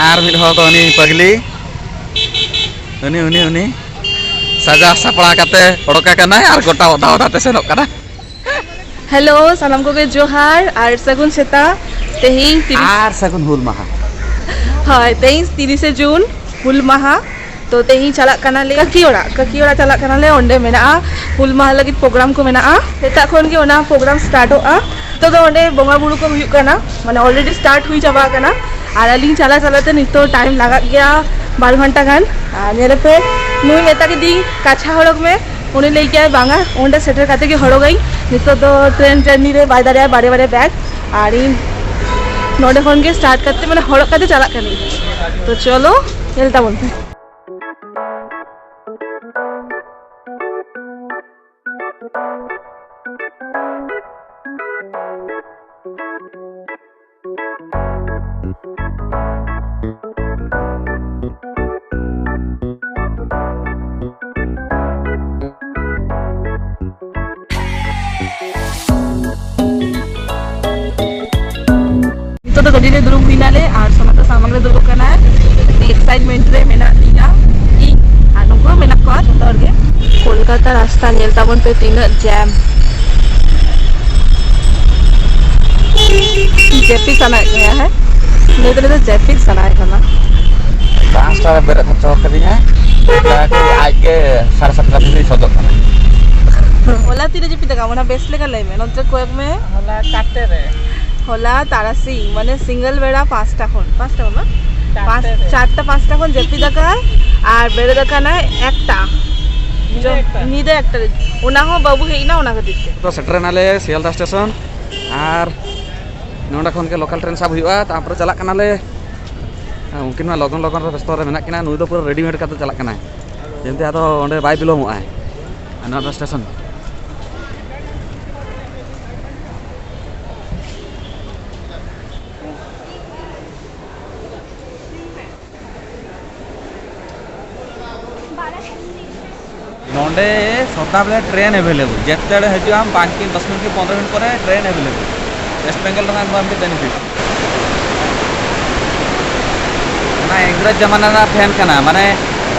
Are mid हर तो उनी पगली उनी उनी उनी सजा सापड़ा काते ओडका कना आर गोटा ओदा ओदा ते सेनोक कना। हेलो सानाम को जोहार और सगुन सेता तेही आर सगुन हुल माहा हाय तेही 30 जून हुल माहा तो तेही चला कना ले ककियोड़ा चला कना ले ओंडे मेना हुल माहा लगी प्रोग्राम को मेना सेता खन के ओना प्रोग्राम स्टार्ट हो तो ओंडे बोंगा बुरु को हुयु कना माने ऑलरेडी स्टार्ट हुई चाबा कना और अलिंग चला चलाते नितो टाइम लगा गया 12 घंटा गान मेरे पे नुई मेता के दी काछा हड़क में उन्हें ले गया बांगा ओंडे सेटर काते के हड़ो गई नितो तो ट्रेन जर्नी रे बाय दारे बारे बारे बैग और इन नोडे खन के स्टार्ट करते माने हड़क काते चला कनी तो चलो चलता बोलते तो गड्डी रे दुरुक दिनाले और समस्त सामग्री दुरुक कना एक्साइटमेंट रे मेना दिया इ आनुको मेना को जतर के कोलकाता रास्ता नेलता बन पे तीन जैम जेपी सना गया है नहीं तो जेपी सना है ना 5 टा बेरे खर्च करी है ताकि आज के 7:30 बजे सदक कना होला तीरे जेपी तका मना बेस्ट लेका लै में नंतर कोएक में होला काटे रे होला तारासी माने सिंगल बेड़ा 5टा खन 5टा ना 4टा 5टा खन जेपी दका और बेड़े दका ना एकटा जो नीदे एकटा ओना हो बाबू हेइना ओना के दिते तो सेटर नाले सियालदा स्टेशन और नोंडा खन के लोकल ट्रेन सब हुआ तापर चला कनाले उनकिन मा लगन लगन रे व्यस्त रे मेना किना नुई दो पूरा रेडीमेड काते चला कना जेंते आदो ओंडे बाय बिलोम आय नोंडा स्टेशन नोंडे सदा बेले ट्रेन अवेलेबल जिते हजू हम 5 मिनट 10 मिनट 15 मिनट पर train available West Bengal benefit ना इंग्रज जमाना ना फैन कना माने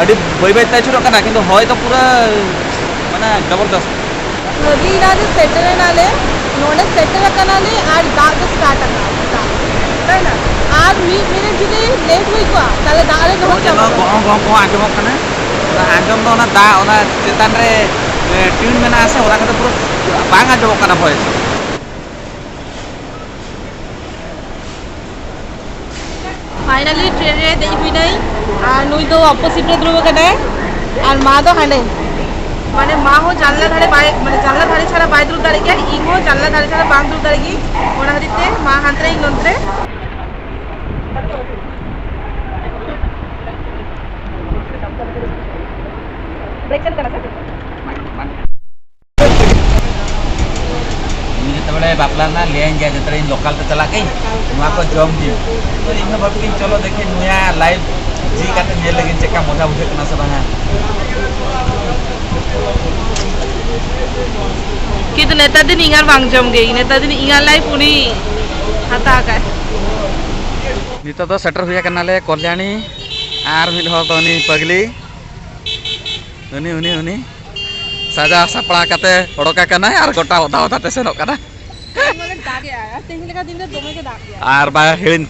अड़ी बई बई तय छुरो कना किंतु होय तो पूरा माने जबरदस्त नदी नाले सेटल नाले नोडे सेटल कनाले और दाग स्टार्ट कना ताई ना आज मेरे जिले लेट हुई को ताले दाले जो गम आजम कना आजम तो ना दा ओना चेतन रे ट्यून मेना आसे ओरा कते पूरा बांग आजम कना भॉइस फाइनली ट्रेन रे देई हुई नहीं और नुई दो अपोजिट रे द्रुव कने और मा दो हाने माने मा हो जानला धारे बाय माने जानला धारे छाड़ा बाय द्रुव दारे के इ हो जानला धारे छाड़ा बांग द्रुव दारे की ओना हदिते मा हांतरे इ नंतरे ब्रेक चल कना जिते बापला ना लेन जाए जिते लोकल ते चला गई नुआ को जम दी तो इन बापकिन चलो देखे नुया लाइव जी काते नेल लगिन चेका मजा बुझे कना से बाहा कि तो नेता दिन इंगार बांग जम गई नेता दिन इंगार लाइव उनी हाता का नितो तो सेटर हुया कना ले कल्याणी आर मिड हर तो उनी पगली उनी उनी उनी सजा सापड़ा काते ओडका कना आर गोटा ओदा ओदा ते सेनोक कना आर बा हिलिन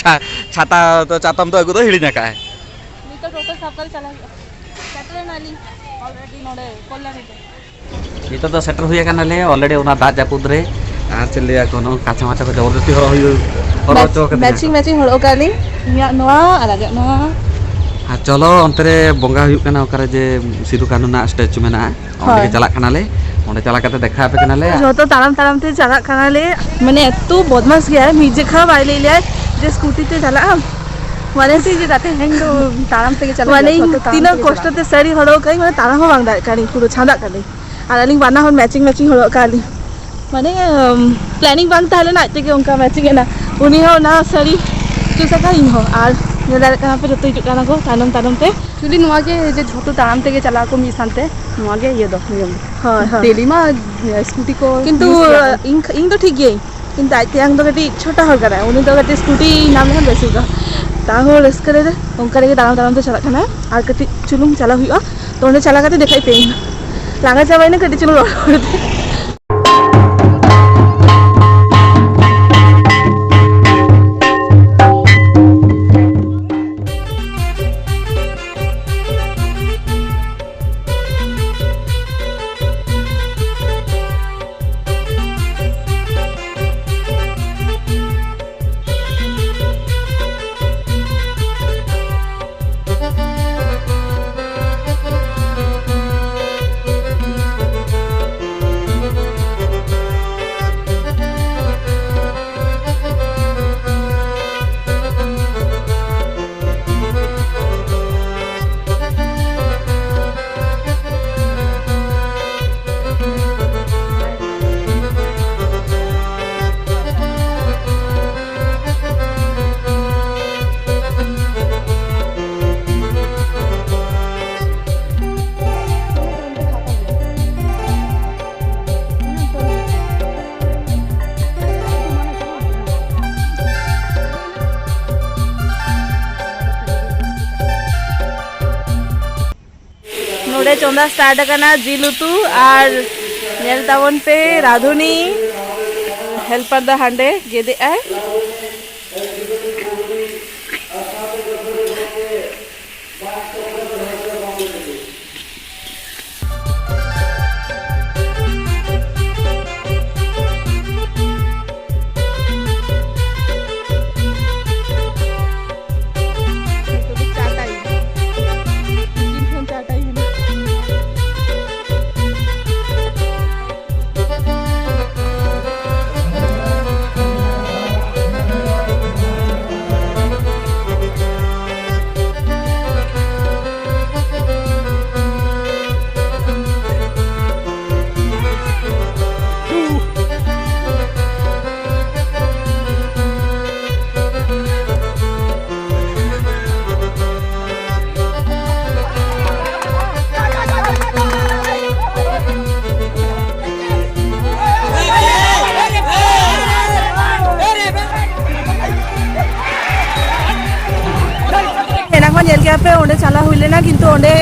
छाता तो चातम तो अगु तो हिलिन का है नितो टोटल सब कर चला सेटर नाली ऑलरेडी नोडे कल्याणी नितो तो सेटर हुया कना ले ऑलरेडी ओना दा जापुद रे आ चलिया कोनो काचा माचा को जबरदस्ती हरो हुयो हरो चो के मैचिंग हड़ो काली इया नोआ अलग नोआ हाँ चलो अंतरे बंगा हुयुक कना ओकरे जे सिदु कानू ना स्टैचू मेना ओंडे चला कनाले ओंडे चला कते देखा पे कनाले जो ताराम ताराम ते चला कनाले माने एतु बदमाश गया है मिजे खा बाय ले लिया जे स्कूटी ते चला माने से जे जाते हैंग दो ताराम ते चला माने तीन कष्ट ते सरी हड़ो कई माने ताराम हो बांग कानी पुरो छांदा काली आलिंग बाना हो मैचिंग हड़ो काली माने प्लानिंग बांग ताले ना ते के उनका मैचिंग है ना उनी हो ना सरी चुसा का इन हो और नेदार कहां पे जतो हिजु काना को तानम तानम ते जुदी नुआ के जे झोटो ताराम ते के चला को मी सानते नुआ के ये दो नियम हां हां डेली मा स्कूटी को किंतु इन तो ठीक गई किंतु आते अंग तो कटी छोटा हो करा उनी तो कटी स्कूटी नाम है बेसी का ताहो रस्कर रे उनका रे दाम तो चला खाना और कटी चुलुम चला हुआ तो उन्हें चला करते दिखाई पे लागा चाबाई ना कटी चुलुम नोड़े चंदा स्टार्ट करना जिल उतु और नेल तावन पे राधुनी हेल्पर दा हांडे गेदे आए जेल के पे ओंडे चला हुई लेना किंतु ओंडे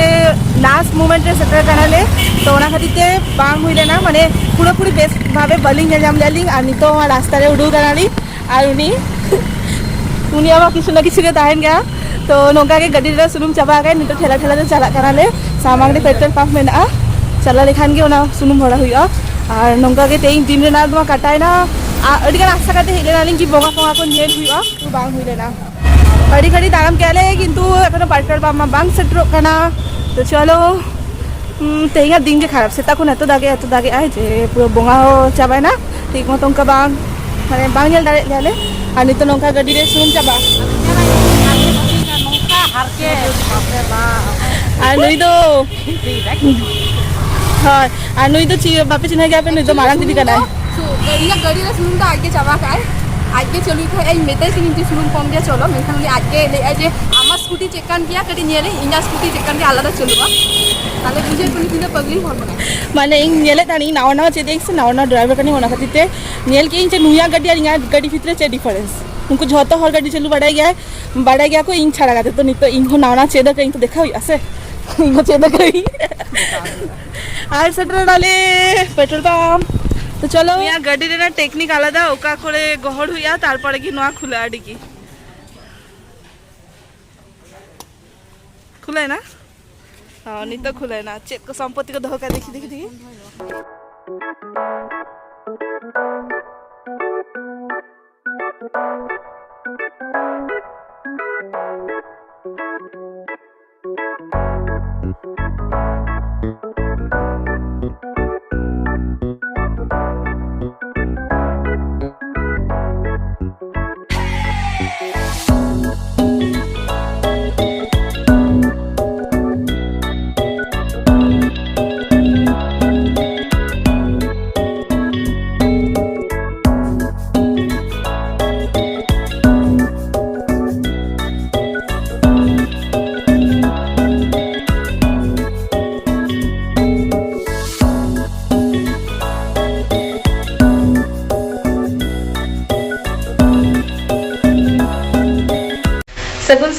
लास्ट मोमेंट रे सेटल कराले तो ओना खातिर बांग हुई लेना माने पूरा पूरी बेस्ट भावे बलिंग जाम लेलिंग और नितो रास्ता रे उडू कराली और उनी अब किसी ना किसी के ताहन गया तो नोका के गड्डी रे सुनुम चाबा गए नितो ठेला ठेला चला कराले सामने रे पेट्रोल पंप में ना चला लेखान के ओना सुनुम भरा हुई और नोका के तेई दिन रे ना दमा काटाय ना अडिगा रास्ता काते हेले नालिंग की बोगा पोगा को नेल हुई तो बांग हुई लेना घड़ी घड़ी दाम क्या किंतु पेट्रोल पंप में बांग सेटरों करना तो चलो तेहिंगा दिन के खराब से ताको नतो दागे आए जे पूरा बोंगा चाबाय ना ठीक मत उनका बांग माने बांग जल दारे लेले और नितो नोका गड्डी रे सुन चाबा नोका हारके बापरे बा आ नुई दो हां आ नुई दो ची बापे चिन्हा गया पे नुई दो मारन दीदी कनाय गड़ी रे सुन दा आगे चाबा काय आगे चलू तो ए मेते सिंह जी सुनुम कम दिया चलो मेखान आगे ले जे आमा स्कूटी चेकन किया कटी नेले इंगा स्कूटी चेकन के आलादा चलुवा ताले बुझे कोनी तिना पगली होल माने इंग नेले तानी नावना चे देख से नावना ड्राइवर कनी होना खातिर नेल के इंग नुया गड्डी इंगा गड्डी भितरे चे डिफरेंस उनको झतो हर गड्डी चलू बड़ा गया को इंग छाड़ा गाते तो नितो इंग नावना चेदा कहीं तो देखा हुई आसे इंग चेदा कहीं आर सेटर डाले पेट्रोल पंप तो चलो यहाँ गड्डी रे ना टेक्निक आलादा ओका करे गहड़ हुआ तारपरे की नोआ खुला आड़ी की खुला है ना हाँ नहीं तो खुला है ना चेक को संपत्ति को धोखा देखी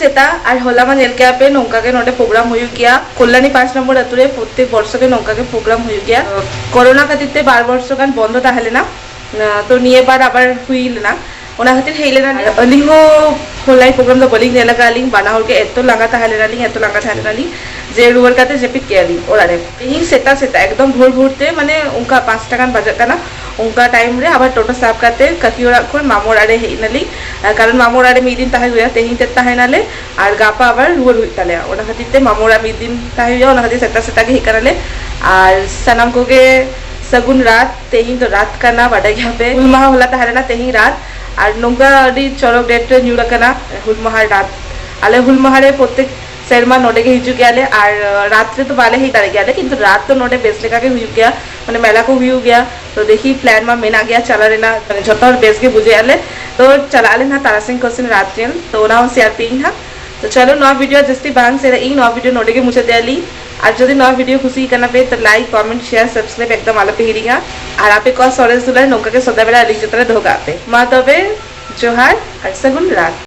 सेता और होला नेल के पे नौका के नोटे प्रोग्राम हुई गया कल्याणी 5 नंबर अतुरे प्रत्येक वर्ष के नौका के प्रोग्राम हुई गया कोरोना खातिर 12 वर्ष गान बंद ताहेलेना तो निये बार आबार हुई लेना ओना खातिर हेलेना अलिंग हो होलाई प्रोग्राम दो बलिंग नेला गालिंग बाना होके एतो लांगा ताहेलेना लिंग एतो लांगा ताहेलेना लिंग जे रुवर काते जेपित के लिंग ओलारे हिंग सेता सेता एकदम भोर भोरते माने उनका 5 टाकान बजट काना उनका टाइम रे आबार टोटो साफ करते ककी ओरा कोन मामोरारे हेइनाली कारण मामोरारे मिदिन ताहे हुया तेहिं ते ताहेनाले और गापा आबार रुवर हुइताले ओना खातिर मामोरा मिदिन ताहे हुया ओना खातिर सेता सेता के हिकाराले और सनम को के सगुन रात तेहिं तो रात काना बाडा गया पे हुल माहा होला ताहेना तेहिं रात और नौका अभी चौरक डेट न्यूरकना हुल महार रात आले हुल महारे प्रत्येक सेरमा नोडे के हिजू गया और रात तो बाले ही तारे गया किंतु रात तो नोडे बेस लेका के हुई गया माने मेला को हुई गया तो देखी प्लान में मेना गया चला लेना माने झोटर बेस के बुझे आले तो चला लेना तारासिंह कोसिन रात ट्रेन तो ना शेयर पिंग हा तो चलो नवा वीडियो जस्ती बांग से ई नवा वीडियो नोडे के मुझे देली और जो नवा वीडियो खुशी करना पे तो लाइक कमेंट शेयर सब्सक्राइब एकदम आलो पे हिरिंगा और आपे को सरेस दुलार नौका के सदा बेला अली जतरा ढोका पे मा तबे जोहार और सगुन रात।